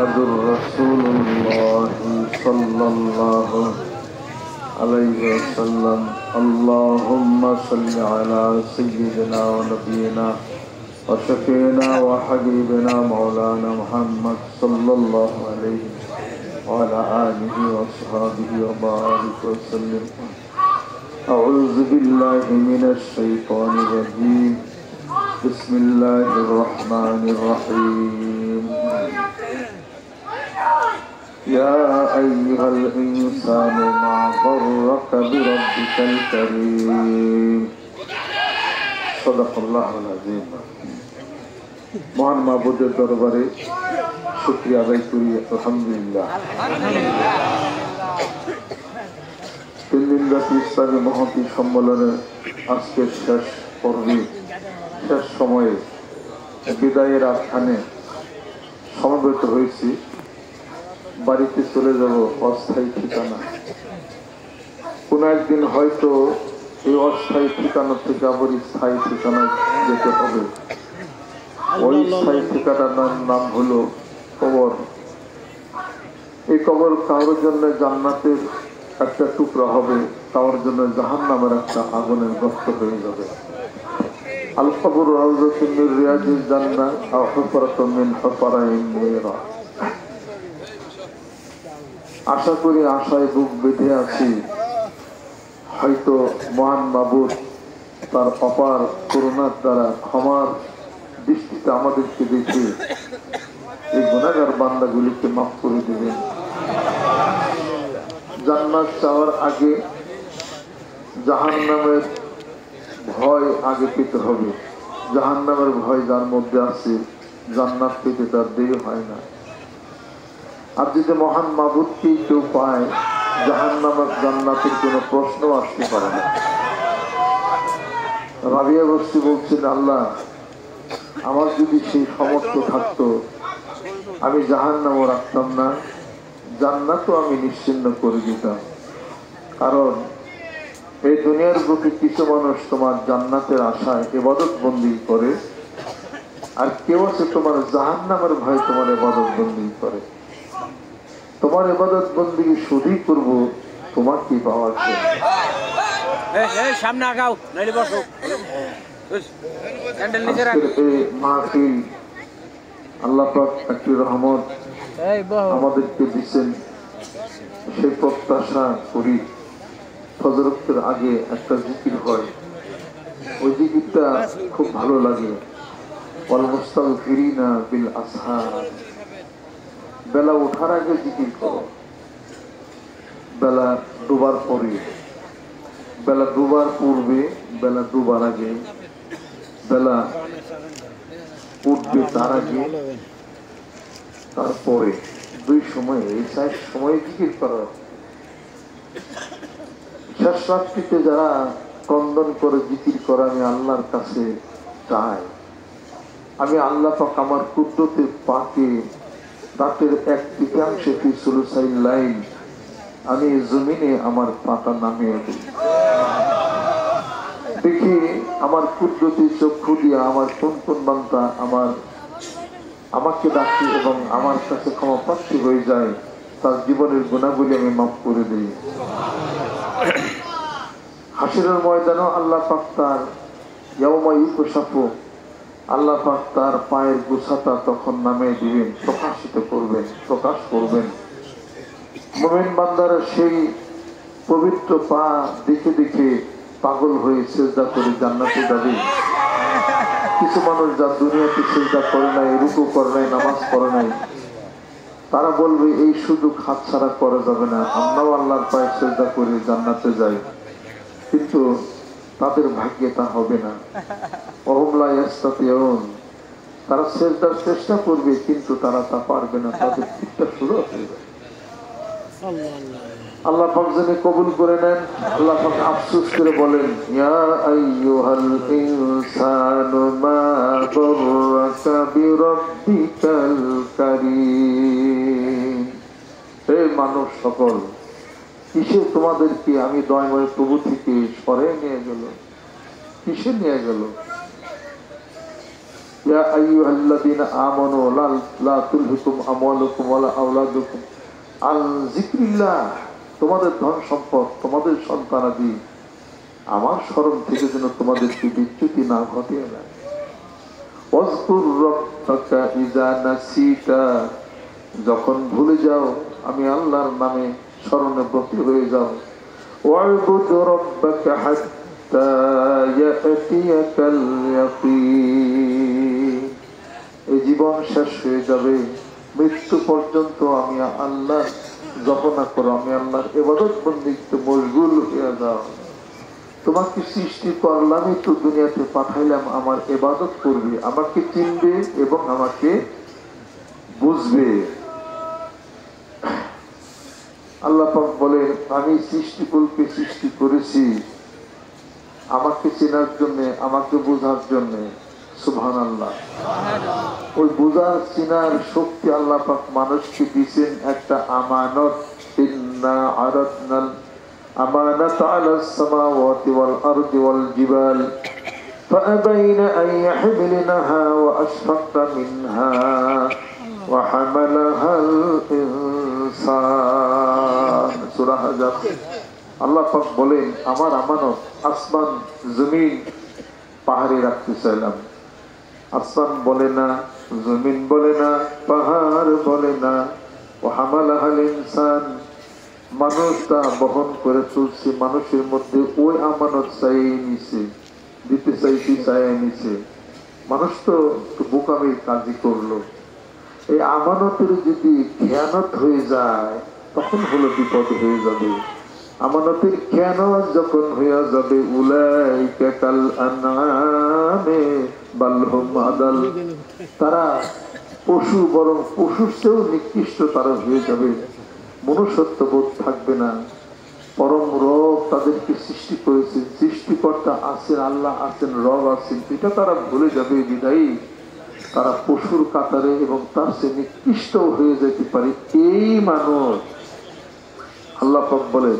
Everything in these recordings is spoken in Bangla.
মুহাম্মাদুর রাসূলুল্লাহ সাল্লাল্লাহু আলাইহি ওয়াসাল্লাম। আল্লাহুম্মা সাল্লি আলা সাইয়্যিদিনা ওয়া নাবিয়িনা ওয়া শাফিঈনা ওয়া হাবিবিনা মাওলানা মুহাম্মদ সাল্লাল্লাহু আলাইহি ওয়া আলা আলিহি ওয়া আসহাবিহি ওয়া বারিক ওয়া সাল্লিম। আউযু বিল্লাহি মিনাশ শাইতানির রাজীম। বিসমিল্লাহির রহমানির রহিম। ইয়া আইয়ুহাল ইনসানু মা গাররাকা বিরাব্বিকাল কারীম। সাদাকাল্লাহুল আযীম। মহান মাবুদের দরবারে শুকরিয়া আদায় করি, আলহামদুলিল্লাহ। 3 দিনব্যাপী ইসলামী মহতি সম্মেলনের আজকের শেষ পর্বে, শেষ সময়ে বিদায়ের আখ্যানে সমবেত হয়েছি। বাড়িতে চলে যাব, অস্থায়ী ঠিকানা। কোন একদিন হয়তো এই অস্থায়ী ঠিকানা থেকে আবার স্থায়ী ঠিকানায় যেতে হবে। ওই স্থায়ী ঠিকানার নাম হলো কবর। এই কবর কারোর জন্য জান্নাতের একটা টুকরা হবে, কারোর জন্য জাহান্নামের একটা আগুনের গর্ত হয়ে যাবে। আল কবর রাউযাতুম মিন রিয়াজিল জান্নাহ আও হুফরাতুম মিন হুফারাইন নিরা। আশা করি, আশায় বুক বেঁধে আছি, হয়তো মহান মাবুদ তার অপার করুণার দ্বারা ক্ষমার দৃষ্টিতে আমাদেরকে দেখে এই গুনাহগার বান্দাগুলিকে মাফ করে দিবেন। জান্নাত চাওয়ার আগে জাহান্নামের ভয় আগে পেতে হবে। জাহান্নামের ভয় যার মধ্যে আছে, জান্নাত পেতে তার দেরি হয় না। আর যদি মহান মাবুদকে কেউ পায়, জাহান্নামের জান্নাতের কোনো প্রশ্ন আসতে পারে না। রাবিয়া বস্তি বলছেন, আল্লাহ আমার যদি সেই সামর্থ্য থাকতো, আমি জাহান্নামও রাখতাম না, জান্নাতও আমি নিশ্চিন্ন করে দিতাম। কারণ এই দুনিয়ার বুকে কিছু মানুষ তোমার জান্নাতের আশায় ইবাদত বন্দি করে, আর কেউ আছে তোমার জাহান্নামের ভয় তোমার ইবাদত বন্দি করে। তোমার ইবাদত বন্দি শুধুই করবো তোমাকে পাওয়ার জন্য। সামনে আগাও, নইলে বসো। মাহফিল আল্লাহ পাক একটি রহমত আমাদেরকে দিচ্ছেন, সেই প্রত্যাশা করি। ফজরের আগে একটা জিকির হয়, ওই জিকিরটা খুব ভালো লাগে। ওয়াল মুস্তাগফিরিনা বিল আসহার। বেলা ওঠার আগে জিকির করো, বেলা ডুবার পরে, বেলা ডুবার পূর্বে, বেলা ডুবার আগে, বেলা উঠবে তার আগে, তারপরে 2 সময়ে, এই 4 সময়ে জিকির করা। শেষ রাত্রিতে যারা ক্রন্দন করে জিকির করে, আমি আল্লাহর কাছে চাই, আমি আল্লাহ পাক আমার কুদরতের পাকে রাতের 1/3 ফি সুলুসাইল লাইল আমি জমিনে আমার পাতা নামিয়ে দিই। দেখি আমার কুদরতি চক্ষু দিয়ে আমার কোন কোন বান্দা আমাকে ডাকি এবং আমার কাছে ক্ষমা প্রার্থী হয়ে যায়, তার জীবনের গুনাহগুলি আমি মাফ করে দিই। হাসরের ময়দানেও আল্লাহ পাক তার ইয়াউমা ইউকশাফু, আল্লাহ পাক তার পায়ের গোছাটা তখন নামিয়ে দিবেন, প্রকাশ করবেন। মুমিন বান্দারা সেই পবিত্র পা দেখে দেখে পাগল হয়ে সিজদা করে জান্নাতে যাবে। কিছু মানুষ যার দুনিয়াতে সিজদা করে নাই, রুকু করে নাই, নামাজ পড়ে নাই, তারা বলবে এই সুযোগ হাতছাড়া করা যাবে না, আমরাও আল্লাহর পায়ে সিজদা করে জান্নাতে যাই। কিন্তু তাদের ভাগ্যে তা হবে না। ওহুম লা ইস্তাতিউন। তারা সিজদার চেষ্টা করবে, কিন্তু তারা তা পারবে না, তাদের পিঠটা শুরু হয়ে যাবে। আল্লাহ পাক যেন কবুল করে নেন। আল্লাহ পাক আফসোস করে বলেন, ইয়া আইয়ুহাল ইনসানু মা গাররাকা বিরাব্বিকাল কারীম। হে মানুষ সকল, কিসে তোমাদেরকে আমি দয়াময় প্রভু থেকে সরে নিয়ে গেল? কিসে নিয়ে গেল? ইয়া আইয়ুহাল্লাযীনা আমানু লা তুলহিকুম আমওয়ালুকুম ওয়ালা আওলাদুকুম আন যিকরিল্লাহ, তোমাদের ধন সম্পদ, তোমাদের সন্তানাদি আমার স্মরণ থেকে যেন তোমাদেরকে বিচ্যুতি না ঘটিয়ে না। ওয়াজকুর রাব্বাকা ইযা নাসিতা, যখন ভুলে যাও আমি আল্লাহর নামে স্মরণে ব্রতী হয়ে যাও। ওয়া'বুদ রাব্বাকা হাত্তা ইয়াতিয়াকাল ইয়াকিন, এই জীবন শেষ হয়ে যাবে, মৃত্যু পর্যন্ত আমি আল্লাহ জপনা করো, আমি আল্লাহর ইবাদত বন্দেগীতে মশগুল হয়ে যাও। তোমাকে সৃষ্টি করলামই তো দুনিয়াতে পাঠাইলাম আমার ইবাদত করবে, আমাকে চিনবে এবং আমাকে বুঝবে। আল্লাহ পাক বলেন আমি সৃষ্টিকুলকে সৃষ্টি করেছি আমাকে চেনার জন্য, আমাকে বোঝার জন্য। সুবহানাল্লাহ। ওই বোঝার চেনার শক্তি আল্লাহ পাক মানুষকে দিয়েছেন একটা আমানত। ইন্না আরাদনাল আমানাতা আলাস সামাওয়াতি ওয়াল আরদি ওয়াল জিবাল ফাআবাইনা আন ইয়াহমিলনাহা ওয়া আশফাকনা মিনহা ওয়া হামালাহাল ইনসান। সূরা হাজাব। আল্লাহ পাক বলেন আমার আমানত আসমান জমিন পাহাড়ে রাখতে চাইলাম। আসমান বলে না, জমিন বলে না, পাহাড় বলে না। ও হামালাহাল ইনসান, মানুষ তা বহন করে চলছে, মানুষের মধ্যে ওই আমানত চাইয়ে নিছে, দিতে চাইতে চাইয়ে নিছে। মানুষ তো বোকামির কাজই করলো। এই আমানতের যদি খেয়ানত হয়ে যায় তখন হলো বিপদ হয়ে যাবে। আমানতের খেয়ানত যখন হয়ে যাবে উলাইকা কাল আনআমে বাল হুম আদাল, তারা পশু, বরং পশুর চেয়েও নিকৃষ্ট তারা হয়ে যাবে। মনুষ্যত্ববোধ থাকবে না। পরম রব তাদেরকে সৃষ্টি করেছেন, সৃষ্টিকর্তা আছেন, আল্লাহ আছেন, রব আছেন, এটা তারা ভুলে যাবে। বিদায়ী তারা পশুর কাতারে এবং তার সে নিকৃষ্ট হয়ে যেতে পারে। এই মানুষ আল্লাহ পাক বলে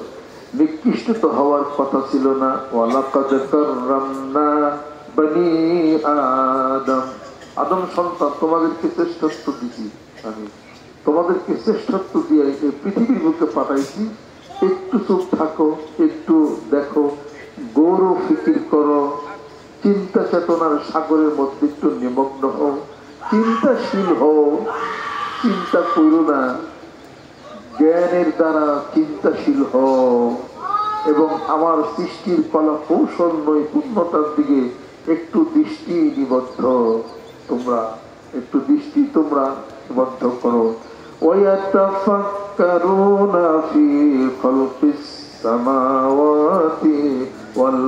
নিকৃষ্ট তো হওয়ার কথা ছিল না। ওয়ালাকাদ কাররামনা বনি আদম, আদম সন্তান তোমাদেরকে শ্রেষ্ঠত্ব দিয়েছি, আমি তোমাদেরকে শ্রেষ্ঠত্ব দিয়ে এই পৃথিবীর বুকে পাঠাইছি। একটু চুপ থাকো, একটু দেখো, গৌরব ফিকির করো, চিন্তা চেতনার সাগরের মধ্যে একটু নিমগ্ন হও, চিন্তাশীল হও। চিন্তা করো না, জ্ঞানের দ্বারা চিন্তাশীল হও এবং আমার সৃষ্টির কলা কৌশল নৈপুণ্যতার দিকে একটু দৃষ্টি নিবদ্ধ, তোমরা একটু দৃষ্টি তোমরা নিবদ্ধ করো। ওয়ায়াতাফাক্কারুনা ফি খালকিস সামাওয়াতি ওয়াল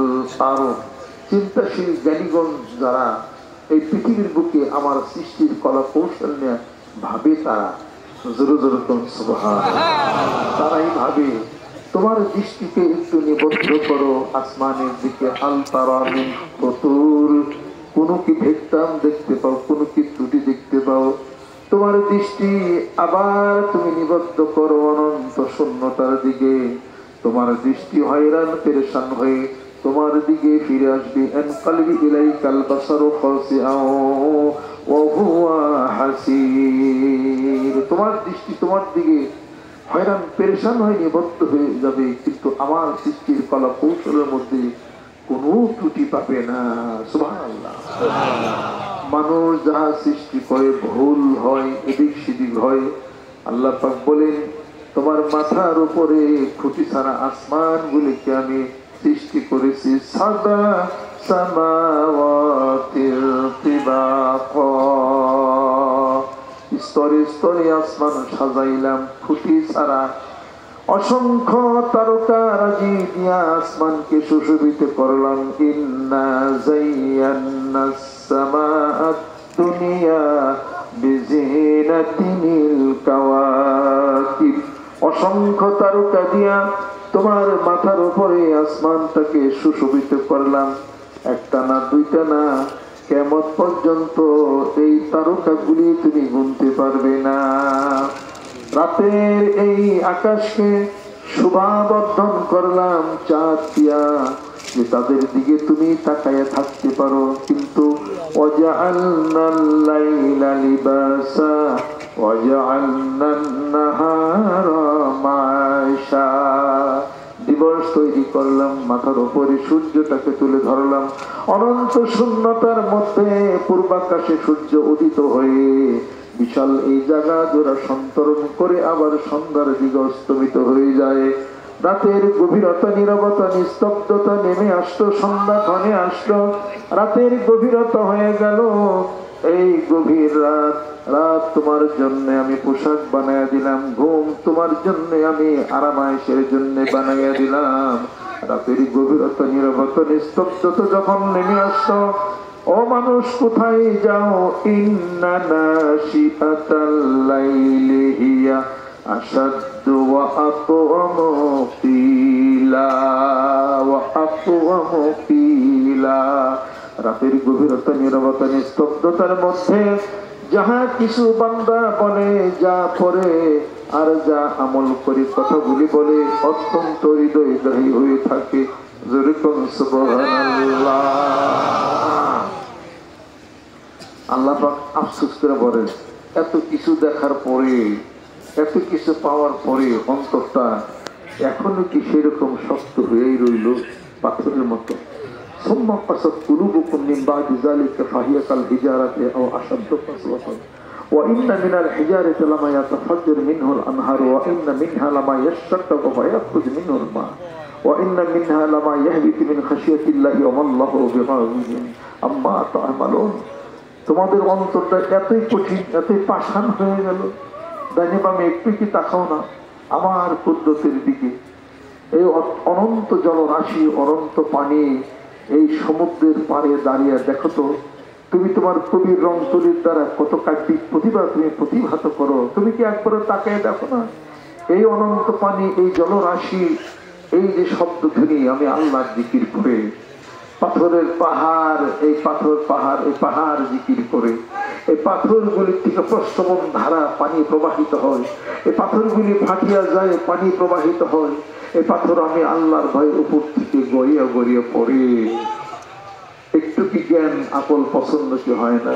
আরদ, চিন্তাশীল জ্ঞানীগণ যারা এই পৃথিবীর বুকে আমার সৃষ্টির কলা কৌশল নিয়ে ভাবে, তারা জোরে জোরে সুবহানাল্লাহ, তারাই ভাবে। তোমার দৃষ্টিকে একটু নিবদ্ধ করো আসমানের দিকে। হাল তারা মিন ফুতুর, কোনো কি ভেক্তাম দেখতে পাও, কোনো কি ত্রুটি দেখতে পাও? তোমার দৃষ্টি আবার তুমি নিবদ্ধ করো অনন্ত শূন্যতার দিকে। তোমার দৃষ্টি হয়রান পেরেশান হয়ে তোমার দিকে ফিরে আসবে। আনকালবি ইলাইকাল বাসারু খাসিআও ওয়া হুয়া হাসির, তোমার দৃষ্টি তোমার দিকে হয়রান পেরেশান হয়ে নিবদ্ধ হয়ে যাবে, কিন্তু আমার সৃষ্টির কলা কৌশলের মধ্যে কোনো ত্রুটি পাবে না। সুবহানাল্লাহ। মানুষ যাহা সৃষ্টি করে ভুল হয়, এদিক সেদিক হয়। আল্লাহ পাক বলেন তোমার মাথার উপরে খুঁটি ছাড়া আসমান গুলিকে আমি সৃষ্টি করেছি। সাদা সামাওয়াতিল তিবাকা, স্তরে স্তরে আসমান সাজাইলাম খুঁটি ছাড়া। অসংখ্য তারকারাজি দিয়া আসমানকে সুশোভিত করলাম। ইন্না যায়্যানাস সামাআদ দুনিয়া বিজিনাতিল কাওয়াকিব, অসংখ্য তারকা দিয়া তোমার মাথার উপরে আসমানটাকে সুশোভিত করলাম। একটা না, দুইটা না, কিয়ামত পর্যন্ত এই তারকাগুলি তুমি গুনতে পারবে না। রাতের এই আকাশকে শোভাবর্ধন করলাম চাঁদ দিয়া, যে তাদের দিকে তুমি তাকায় থাকতে পারো। কিন্তু ওয়াজআলনাল লাইলা লিবাসা ওয়াজআলনান নাহারা মাশা, দিবস তৈরি করলাম, মাথার উপরে সূর্যটাকে তুলে ধরলাম, অনন্ত শূন্যতার মধ্যে পূর্বাকাশে সূর্য উদিত হয়ে বিশাল এই জায়গা জোড়া সন্তরণ করে আবার সন্ধ্যার দিকে অস্তমিত হয়ে যায়। রাতের গভীরতা, নীরবতা, নিস্তব্ধতা নেমে আসলো, সন্ধ্যা ক্ষণে আসলো, রাতের গভীরতা হয়ে গেল। এই গভীর রাত, রাত তোমার জন্য আমি পোশাক বানাইয়া দিলাম, ঘুম তোমার জন্য আমি আরামায়েশের জন্য বানাইয়া দিলাম। রাতের গভীরতা, নীরবতা, নিস্তব্ধতা যখন নেমে আসলো, ও মানুষ কোথায় যাও? ইন্না নাশিআতাল লাইলি হিয়া আশাদ্দু ওয়া আতওয়ামু কিলা ওয়া আতওয়ামু কিলা। রাতের গভীরতা, নীরবতা, নিস্তব্ধতার মধ্যে যাহা কিছু বান্দা বলে, যা পড়ে আর যা আমল করে, কথাগুলি বলে অত্যন্ত হৃদয়গ্রাহী হয়ে থাকে। যেরকম সুবহানাল্লাহ। আল্লাহ পাক আফসোস করে বলেন, এত কিছু দেখার পরে, এত কিছু পাওয়ার পরে অন্তরটা এখনো কি সেরকম শক্ত হয়েই রইল পাথরের মতো? সুম্মা কাসাত কুলুবুকুম মিন বাদি যালিকা ফাহিয়া কাল হিজারাতি আও আশাদ্দু কাসওয়াতান ওয়া ইন্না মিনাল হিজারাতি লামা ইয়াতাফাজ্জারু মিনহুল আনহারু ওয়া ইন্না মিনহা লামা ইয়াশাক্কাকু ফায়াখরুজু মিনহুল মা ওয়া ইন্না মিনহা লামা ইয়াহবিতু মিন খাশিয়াতিল্লাহি ওয়া মাল্লাহু বিগাফিলিন আম্মা তা'মালুন। তোমাদের অন্তরটা এতই কঠিন, এতই পাষাণ হয়ে গেল, ডাইনে বামে একটু কি তাকাও না আমার কুদরতের দিকে? এই অনন্ত জলরাশি, অনন্ত পানি, এই সমুদ্রের পাড়ে দাঁড়িয়ে দেখো তো, তুমি তোমার কবির রং তুলির দ্বারা কত কাব্যিক প্রতিভা তুমি প্রতিভাত করো, তুমি কি একবারও তাকায় দেখো না? এই অনন্ত পানি, এই জলরাশি, এই যে শব্দ ধ্বনি, আমি আল্লাহর জিকির করে, পাথরের পাহাড়, এই পাথর পাহাড়, এই পাহাড় জিকির করে, এই পাথরগুলি থেকে প্রশ্রবণ ধারা পানি প্রবাহিত হয়, এই পাথরগুলি ফাটিয়া যায়, পানি প্রবাহিত হয়, এই পাথর আমি আল্লাহর ভয়ের উপর থেকে গড়িয়ে গড়িয়ে পড়ে। একটু কি জ্ঞান আকল পছন্দ কি হয় না?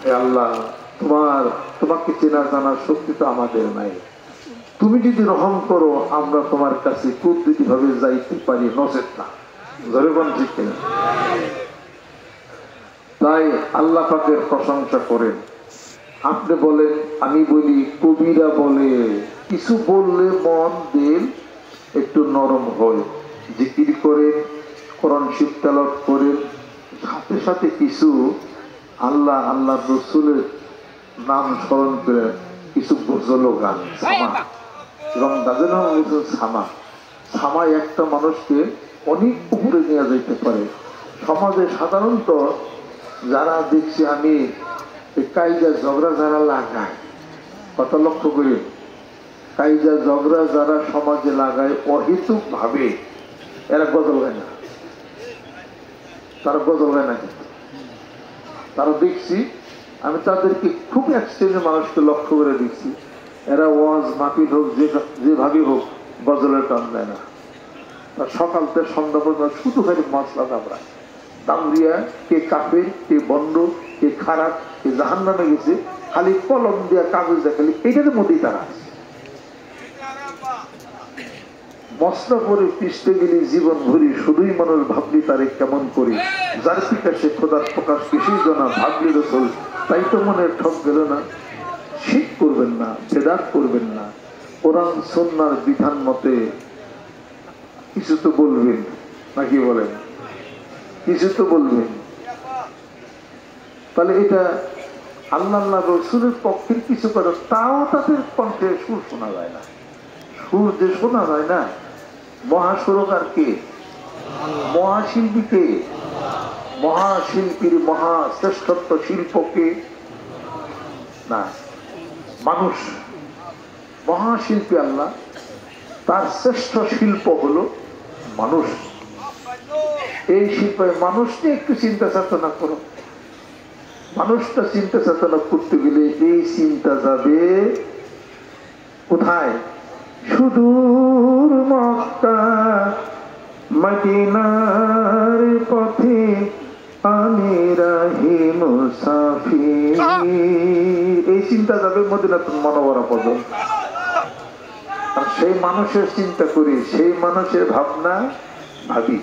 হে আল্লাহ, তোমাকে চেনা জানার শক্তি তো আমাদের নাই। তুমি যদি রহম করো আমরা তোমার কাছে কুদরতি ভাবে যাইতে পারি, নচেত না। ঠিক কিনা? তাই আল্লাহ পাকের প্রশংসা করেন। আপনি বলেন, আমি বলি, কবিরা বলে কিছু বললে মন দিল একটু নরম হয়, জিকির করে, কোরআন শরীফ তেলাওয়াত করে, সাথে সাথে কিছু আল্লাহ আল্লাহ রাসূলের নাম স্মরণ করে কিছু গজল গান, এবং সামা একটা মানুষকে অনেক উপরে নিয়ে যেতে পারে। সমাজে সাধারণত যারা দেখছি আমি কাইজা ঝগড়া যারা লাগায়, কথা লক্ষ্য করি, কাইজা ঝগড়া যারা সমাজে লাগায় অহেতুক ভাবে, এরা গজল গায় না, তারা গজল গায় না, কিন্তু তারা দেখছি আমি তাদেরকে খুব এক শ্রেণীর মানুষকে লক্ষ্য করে দেখছি, এরা ওয়াজ মাহফিল হোক যেভাবে হোক গজলের টান দেয় না। সকাল থেকে সন্ধ্যা পর্যন্ত শুধু খালি মশলা দাবড়া দামরিয়া, কে কাফের, কে বন্ড, কে খারাপ, কে জাহান্নামে গেছে, খালি কলম দিয়া কাগজ দেখা, এইটার মধ্যেই তারা মশলা করে পিছতে গেলে জীবন ভরি, শুধুই মানুষ ভাবলি তারে কেমন করি, যার পিকাশে খোদার প্রকাশ কিছুই জানা, ভাবলি রসল, তাই তো মনে ঠক গেল না। শিরক করবেন না, বেদাত করবেন না, কোরআন সুন্নাহর বিধান মতে কিছু তো বলবেন, নাকি বলেন? কিছু তো বলবেন। তাহলে এটা আল্লাহ রাসূলের পক্ষের কিছু করে, তাও তাদের কণ্ঠে সুর শোনা যায় না। সুর যে শোনা যায় না, মহাসুরকার কে? মহাশিল্পী কে? মহাশিল্পীর মহা শ্রেষ্ঠত্ব শিল্পকে না, মানুষ। মহাশিল্পী আল্লাহ, তার শ্রেষ্ঠ শিল্প হলো মানুষ। এই শিল্পে মানুষ নিয়ে একটু চিন্তা চেতনা করো। মানুষটা চিন্তা চেতনা করতে গেলে এই চিন্তা যাবে কোথায়? সুদূর মক্কা মদিনার পথে আমি রাহি মুসাফির। এই চিন্তা যাবে মদিনাতুল মুনাওয়ারা পর্যন্ত। আর সেই মানুষের চিন্তা করি, সেই মানুষের ভাবনা ভাবি।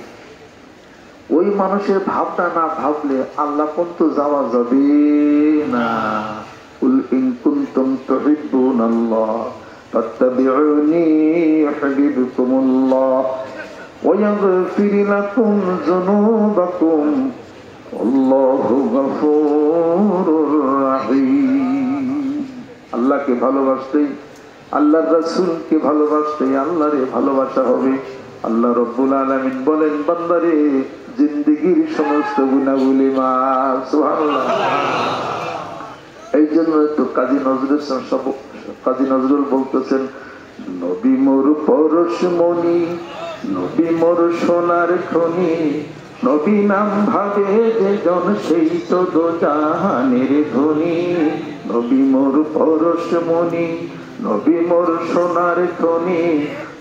ওই মানুষের ভাবনা না ভাবলে আল্লাহ পর্যন্ত যাওয়া যাবে না। কুল ইন কুনতুম তুহিব্বুনাল্লাহ ফাত্তাবিউনি ইউহিব্বুকুমুল্লাহ ওয়া ইয়াগফির লাকুম যুনুবাকুম আল্লাহু গফুরুর রহিম। আল্লাহকে ভালোবাসতে, আল্লাহর রাসূলকে ভালোবাসতে আল্লাহরে ভালোবাসা হবে। আল্লাহ রাব্বুল আলামিন বলেন, বান্দারে জিন্দেগীর সমস্ত গুনাহগুলি মাফ। সুবহানাল্লাহ। এই জন্য তো কাজী নজরুল বলতেছেন, নবী মোর পরশমণি, নবী মোর সোনার খনি, নবী নাম ভাবে যে জন সেই তো দোজাহানের ধনী। নবী মোর পরশমণি, নবী মোর সোনার খনি,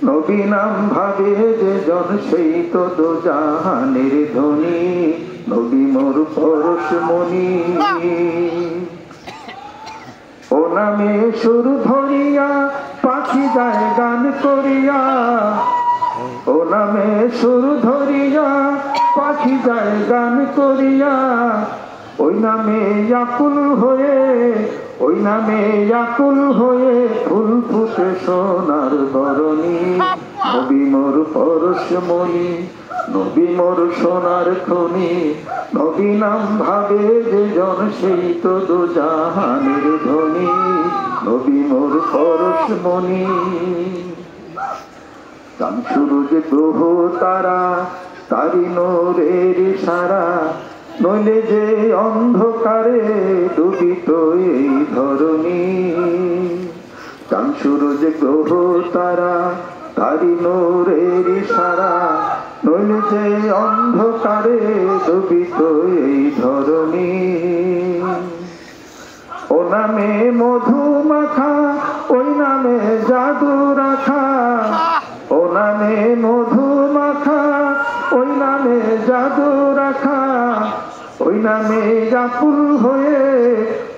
নবী নাম ভাবে যে জন সেই তো দোজাহানের ধনী। নবী মোর পরশমণি। ও নামে সুর ধরিয়া পাখি যায় গান করিয়া, ও নামে সুর ধরিয়া পাখি যায় গান করিয়া, ওই নামে আকুল হয়ে, ওই নামে আকুল হয়ে ফুল ফুটে সোনার বরণী। নবী মোর পরশমণি, নবী মোর সোনার খনি, নবী নাম ভাবে যে জন সেই তো দোজাহানের ধনী। নবী মোর পরশমণি। চাঁদ সূরজ গ্রহ তারা তারি নূরের সারা, নইলে যে অন্ধকারে ডুবিত এই ধরণী। চাঁদ সূরজ গ্রহ তারা তারি নূরের সারা, নইলে যে অন্ধকারে ডুবিত এই ধরণী। ও নামে মধু মাখা, ওই নামে জাদু রাখা, ও নামে মধু মাখা, ওই নামে জাদু রাখা, ওই নামে আকুল হয়ে,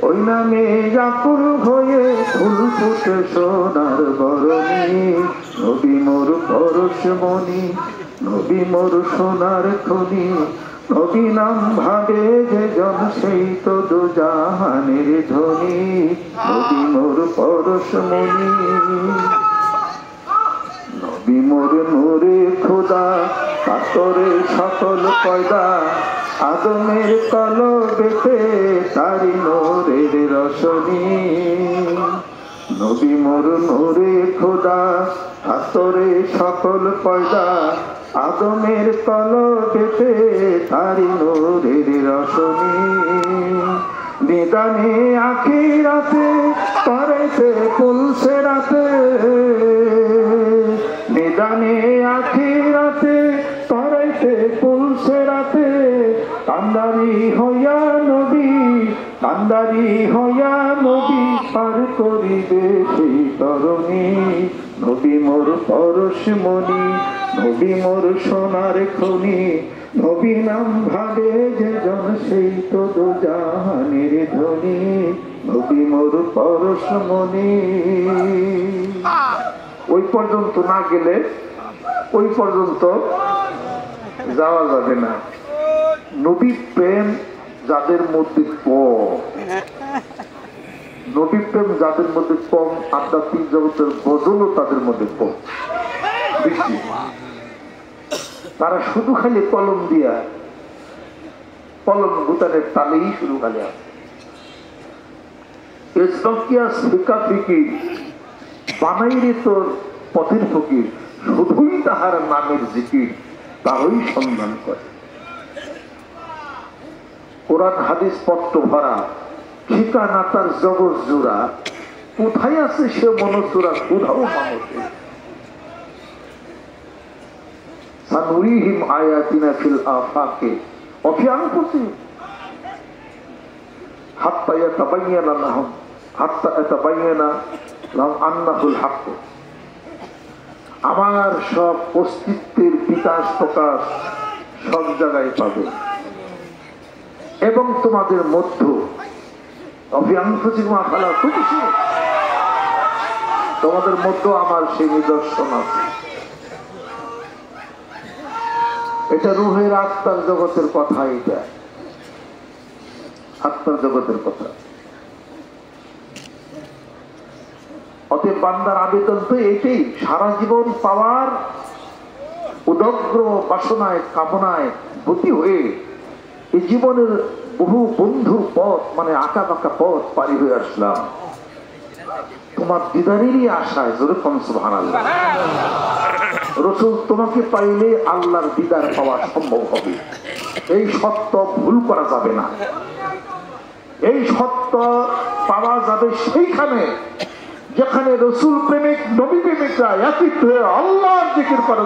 ওই নামে আকুল হয়ে ফুল ফুটে সোনার বরণী। নবী মোর পরশমণি, নবী মোর সোনার খনি, নবী নাম ভাবে যে জন সেই তো দোজাহানের ধনী। নবী মোর পরশমণি। নবী মোর নূরে খোদা, কাতরে সকল পয়দা, আদমের কলবেতে তারি নূরের রশনি। নবী মোর নূরে খোদা, কাতরে সকল পয়দা, আদমের কলবেতে তারি নূরের রশনি। নিদানে আখিরাতে করেছে পুলসে রাতে, নিদানে আখিরাতে করেছে পুলসে রাতে, কান্দারি হইয়া নবী, কান্দারি হইয়া নবী পার করিবে সেই তরণী। নবী মোর পরশমণি, নবী মোর সোনার খনি, নবী নাম ভাবে যে জন সেই তো দোজাহানের ধনী। নবী মোর পরশমণি। ওই পর্যন্ত না গেলে ওই পর্যন্ত যাওয়া যাবে না। নবী প্রেম যাদের মধ্যে কম, নবী প্রেম যাদের মধ্যে কম, আধ্যাত্মিক জগতের বদলও তাদের মধ্যে কম বেশি। তারা শুধু খালি কলম দিয়া, কলম গুতানের তালেই শুরু খালি আছে। বানাইরে তোর পথের ফকির, শুধুই তাহার নামের জিকির, তারই সন্ধান করে। কোরআন হাদিস পত্র ভরা, ঠিকানা তার জগৎ জোড়া, কোথায় আছে সে মনসুরা, কোথাও মানুষের। সানুরিহিম আয়াতিনা ফিল আফাকে ওয়া আনফুসিহিম হাত্তা ইয়াতাবায়্যানা লাহুম, হাত্তা ইয়াতাবায়্যানা লাহুম আন্নাহুল হক। আমার সব অস্তিত্বের বিকাশ প্রকাশ সব জায়গায় পাবে। এবং তোমাদের মধ্য তোমাদের মধ্যে আমার সেই নিদর্শন আছে। এটা রুহের আত্মার জগতের কথা, এটা আত্মার জগতের কথা। অতএব বান্দার আবেদন তো এটাই, সারা জীবন পাওয়ার উদগ্র বাসনায় কামনায় গতি হয়ে এই জীবনের বহু বন্ধুর পথ মানে আঁকা বাঁকা পথ পারি হয়ে আসলাম তোমার দিদারেরই আশায়। জোরে কোন সুবহানাল্লাহ। রাসূল তোমাকে পাইলে আল্লাহর দিদার পাওয়া সম্ভব হবে, এই সত্য ভুল করা যাবে না। এই সত্য পাওয়া যাবে সেইখানে যেখানে রাসূল প্রেমিক নবী প্রেমিকরা একত্র হয়ে আল্লাহর জিকির করে।